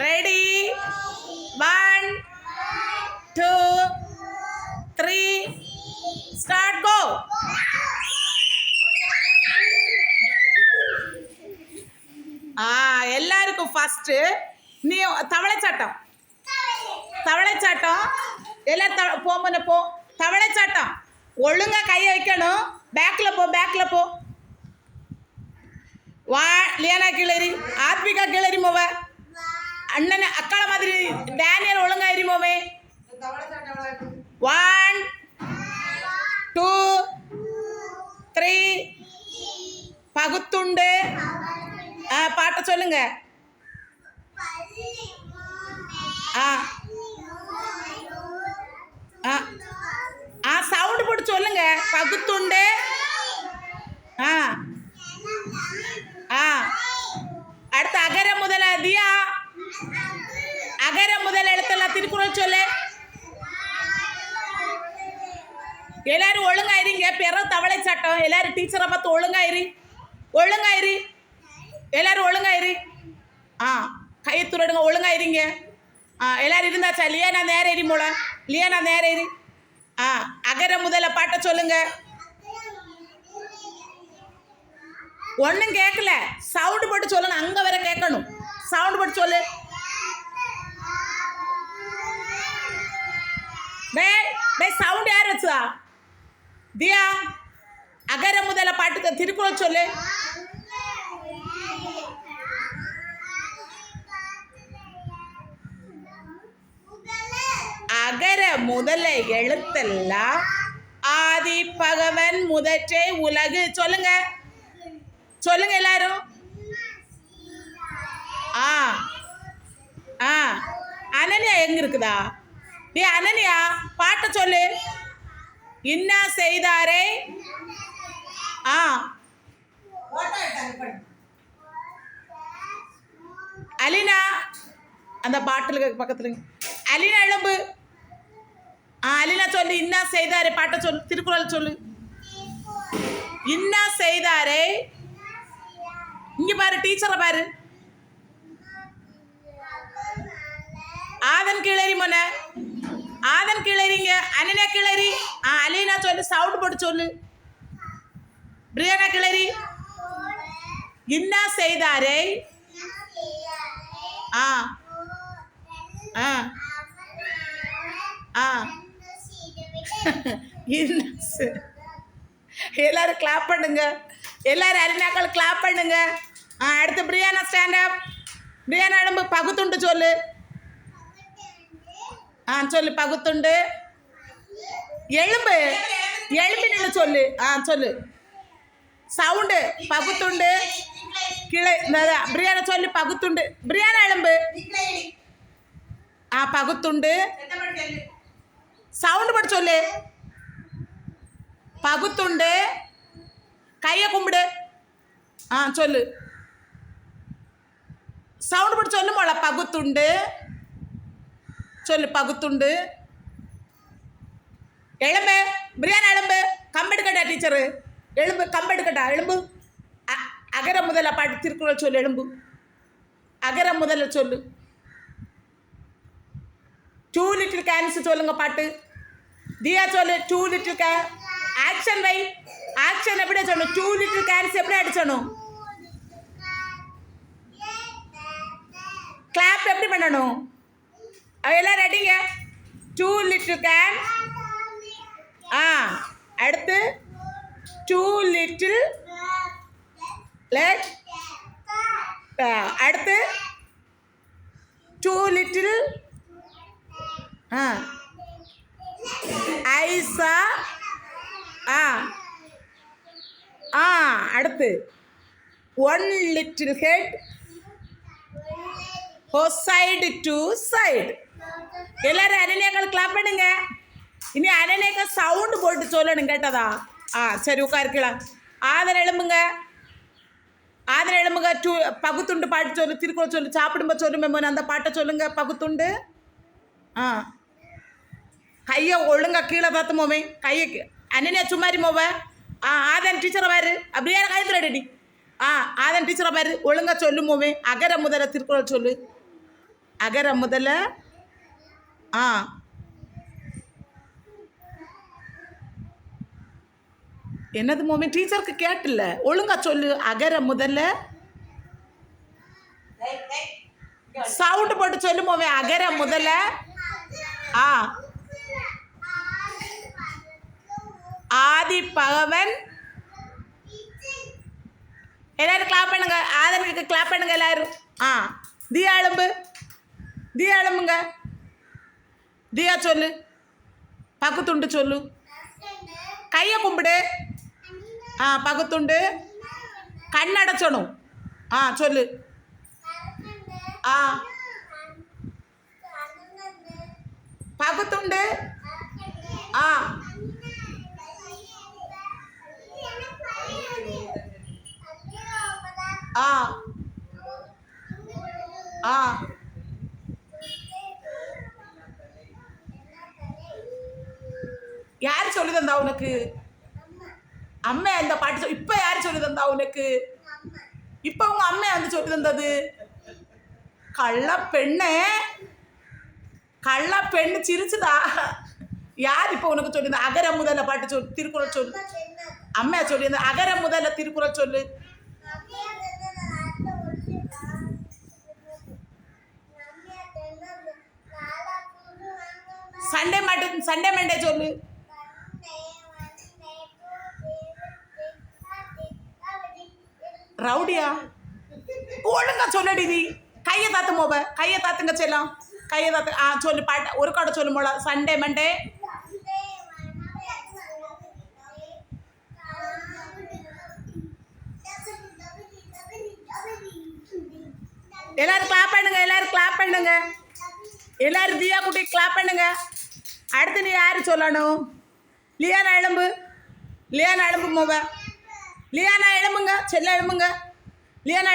Ready 1 2 3 start கோ. எல்லாருக்கும் first நீ தவளைச்சாட்டம் எல்லாம் போமன போ. தவளைச்சாட்டம் ஒழுங்கா கையை வைக்கணும். பேக்கில் போ. வா லியானா கீழேறி, ஆத்மிகா கீழேறி மோவ. அண்ணன் அக்கால மாதிரி டேனியல் ஒழுங்கா ஏறி மோவே. 1 2 3 பகுத்துண்டு. பாட்ட சொல்லுங்க. சவுண்டு போட்டு சொல்லுங்க. பகுத்துண்டு. அடுத்து அகர முதல தியா. அகர முதல் எழுத்தெல்லாம் திருக்குறள் சொல்லு. எல்லாரும் ஒழுங்காயிருங்க. பிறகு தவளை சட்டம். எல்லாரும் டீச்சரை பார்த்து ஒழுங்காயிரு. எல்லாரும் ஒழுங்காயிரு. கையை துறடுங்க. ஒழுங்காயிருங்க. எல்லாரும் இருந்தாச்சா? லியானா நேரம் ஏறி போல. லியானா நேரம் ஏறி. அகர முதல பாட்ட சொல்லுங்க. ஒன்றும் கேட்கல. சவுண்டு போட்டு சொல்லணும். அங்கே வர கேட்கணும். சவுண்டு போட்டு சொல்லு. சவுண்ட் யார் வச்சா? தியா அகர முதல பாட்டுக்கு திருக்குறள் சொல்லு. அகர முதல எழுத்தெல்லாம் ஆதி பகவன் முதற்றே உலகு. சொல்லுங்க எல்லாரும். அனன்யா எங்க இருக்குதா? அனன்யா பாட்ட சொல்லு. இன்னா செய்தாரே. அலினா அந்த பாட்டிலுக்கு பக்கத்துல அலினா எழும்பு. அலினா சொல்லு. இன்னா செய்தாரே பாட்ட சொல்லு. திருக்குறள் சொல்லு. இன்னா செய்தாரே. இங்க பாரு, டீச்சரை பாரு. ஆதன் கிளறி மொன. ஆதன் கிளறிங்க. அனினா கிளறி. அலினா சொல்லு. சவுண்ட் போட்டு சொல்லு. பிரியானா கிளறி. இன்னா செய்தாரே. எல்லாரும் கிளாப் பண்ணுங்க. எல்லாரும் அரினாக்கள் கிளாப் பண்ணுங்க. அடுத்து பிரியானா ஸ்டாண்ட் அப். பிரியானா எழும்பு. பகுத்துண்டு சொல்லு. சொல்லு. பகுத்துண்டு. எழும்பு நின்று சொல்லு. சொல்லு. சவுண்டு. பகுத்துண்டு கிளை. பிரியானா சொல்லு. பகுத்துண்டு. பிரியானா எழும்பு. பகுத்துண்டு. சவுண்டு போட்டு சொல்லு. பகுத்துண்டு. கையை கும்பிடு. சொல்லு. சவுண்டு போட்டு சொல்லு போல. பகுத்துண்டு சொல்லு. பகுத்துண்டு. எழும்பு. பிரியாணி எழும்பு. கம்பெடுக்கட்டா டீச்சரு. எழும்பு. கம்பெடுக்கட்டா எழும்பு. அகர முதல பாட்டு திருக்குறள் சொல்லு. எழும்பு. அகர முதல்ல சொல்லு. 2 little cans சொல்லுங்க பாட்டு. தியா சொல்லு. 2 little can. ஆக்ஷன் வை. ஆக்ஷன் எப்படி சொல்லணும்? 2 little cans எப்படி அடிச்சணும்? கிளாப் எப்படி பண்ணணும்? எல்லாம் ரெடிங்க. 2 little can. அடுத்து 2 little let. அடுத்து 2 little ஐசா. அடுத்து 1 little head. side to side. எல்லாரும் அனன்யாக்கள் கிளாப் பண்ணுங்க. இனி அனன்யாக்க சவுண்டு போட்டு சொல்லணும். கேட்டதா? சரி உட்காருக்கலாம். ஆதரவு எழும்புங்க. பகுத்துண்டு பாட்டு சொல்லு. திருக்குறள் சொல்லு. சாப்பிடும்போது சொல்லுமே அந்த பாட்டை சொல்லுங்க. பகுத்துண்டு. கையை ஒழுங்கா கீழே பார்த்து மோவே. கையை அனன்யா சும்மாரி மோவ. ஆதன் டீச்சரை பாரு. அப்படியே கைத்துல ரெடி. ஆதன் டீச்சரை பாரு. ஒழுங்கா சொல்லு மோவே. அகர முதல திருக்குறள் சொல்லு. அகர முதல ஆ என்னது மோமி டீச்சருக்கு கேட்டில்ல ஒழுங்கா சொல்லு அகர முதல்ல சவுண்டு போட்டு சொல்லு மோமே அகர முதல்ல ஆ ஆதி பகவன் எல்லாரும் கிளாப் பண்ணுங்க ஆதனுக்கு கிளாப் பண்ணுங்க எல்லாரும் ஆ தியா எழும்புங்க தியா சொல்லு பகுத்துண்டு சொல்லு கையை கும்பிடு ஆ பகுத்துண்டு கண்ணடைச்சணும் ஆ சொல்லு ஆ பகுத்துண்டு ஆ ஆ ஆ யார் சொல்லி தந்தா உனக்கு அம்மா இந்த பாட்டு இப்ப யார் சொல்லி தந்தா உனக்கு இப்ப உங்க அம்மா வந்து சொல்லி தந்தது கள்ள பெண்ணு சிரிச்சுதா யார் இப்ப உனக்கு சொல்லி தந்தா அகர முதல்ல பாட்டு சொல்லு திருக்குறள் சொல்லு அம்மா சொல்லி தந்த அகர முதல்ல திருக்குறள் சொல்லு சண்டே மண்டே சொல்லு ரவுடியா ஒழுங்கா சொல்லடி நீ கையை தாத்து மோப கையை தாத்துங்க செல்லாம் கையை தாத்து ஆ சொல்லு பாட்ட ஒரு காடை சொல்லு மோளா சண்டே மண்டே எல்லாரும் கிளாப் பண்ணுங்க எல்லாரும் தியா குட்டி கிளாப் பண்ணுங்க அடுத்து நீ யாரு சொல்லணும் லியானா எழும்பு மோப லியானா எழும்புங்க செல்ல எழும்புங்க லியானா